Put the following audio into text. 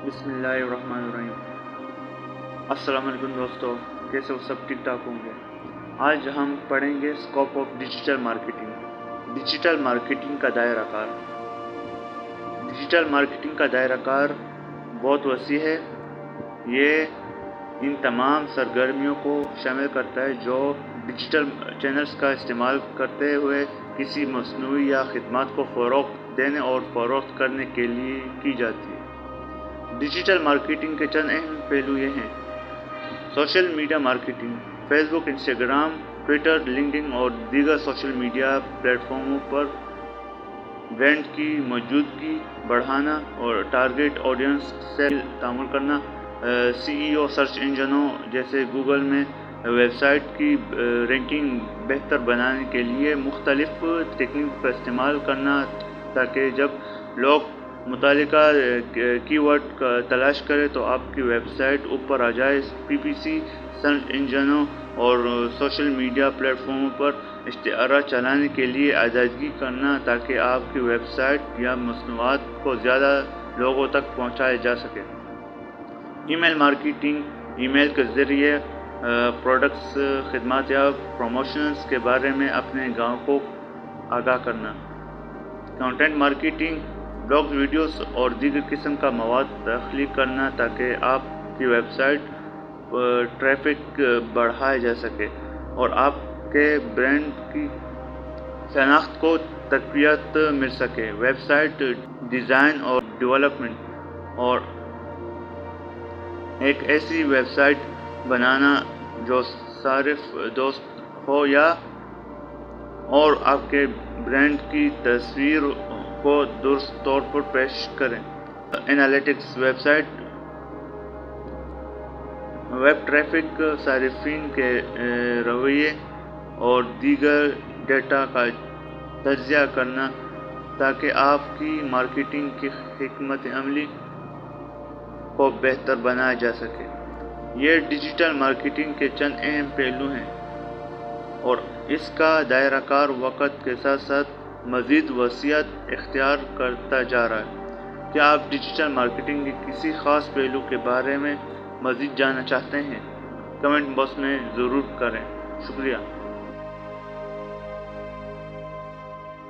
بسم اللہ الرحمن الرحیم۔ السلام علیکم دوستو، کیسے ہو؟ سب ٹھیک ٹھاک ہوں گے۔ آج ہم پڑھیں گے scope of digital marketing, digital marketing کا دائرہ کار۔ ڈیجیٹل مارکیٹنگ کا دائرہ کار بہت وسیع ہے۔ یہ ان تمام سرگرمیوں کو شامل کرتا ہے جو ڈیجیٹل چینلز کا استعمال کرتے ہوئے کسی مصنوعی یا خدمات کو فروغ دینے اور فروخت کرنے کے لیے کی جاتی ہے۔ ڈیجیٹل مارکیٹنگ کے چند اہم پہلو یہ ہیں: سوشل میڈیا مارکیٹنگ، فیس بک، انسٹاگرام، ٹویٹر، لنکڈ اور دیگر سوشل میڈیا پلیٹ فارموں پر برانڈ کی موجودگی بڑھانا اور ٹارگیٹ آڈینس سے تعامل کرنا۔ SEO سرچ انجنوں جیسے گوگل میں ویب سائٹ کی رینکنگ بہتر بنانے کے لیے مختلف ٹیکنیک کا استعمال کرنا تاکہ جب لوگ متعلقہ کی ورڈ تلاش کریں تو آپ کی ویب سائٹ اوپر آ جائے۔ PPC سرچ انجنوں اور سوشل میڈیا پلیٹ فارموں پر اشتہارات چلانے کے لیے آمادگی کرنا تاکہ آپ کی ویب سائٹ یا مصنوعات کو زیادہ لوگوں تک پہنچایا جا سکے۔ ای میل مارکیٹنگ، ای میل کے ذریعے پروڈکٹس، خدمات یا پروموشنز کے بارے میں اپنے گاہکوں کو آگاہ کرنا۔ کنٹینٹ مارکیٹنگ، بلاگز، ویڈیوز اور دیگر قسم کا مواد تخلیق کرنا تاکہ آپ کی ویب سائٹ ٹریفک بڑھایا جا سکے اور آپ کے برانڈ کی شناخت کو تقویت مل سکے۔ ویب سائٹ ڈیزائن اور ڈیولپمنٹ، اور ایک ایسی ویب سائٹ بنانا جو صارف دوست ہو اور آپ کے برانڈ کی تصویر کو درست طور پر پیش کرے۔ Analytics, website web traffic, صارفین کے رویے اور دیگر ڈیٹا کا تجزیہ کرنا تاکہ آپ کی مارکیٹنگ کی حکمت عملی کو بہتر بنایا جا سکے۔ یہ ڈیجیٹل مارکیٹنگ کے چند اہم پہلو ہیں اور اس کا دائرہ کار وقت کے ساتھ ساتھ مزید وسعت اختیار کرتا جا رہا ہے۔ کیا آپ ڈیجیٹل مارکیٹنگ کے کسی خاص پہلو کے بارے میں مزید جاننا چاہتے ہیں؟ کمنٹ باکس میں ضرور کریں۔ شکریہ۔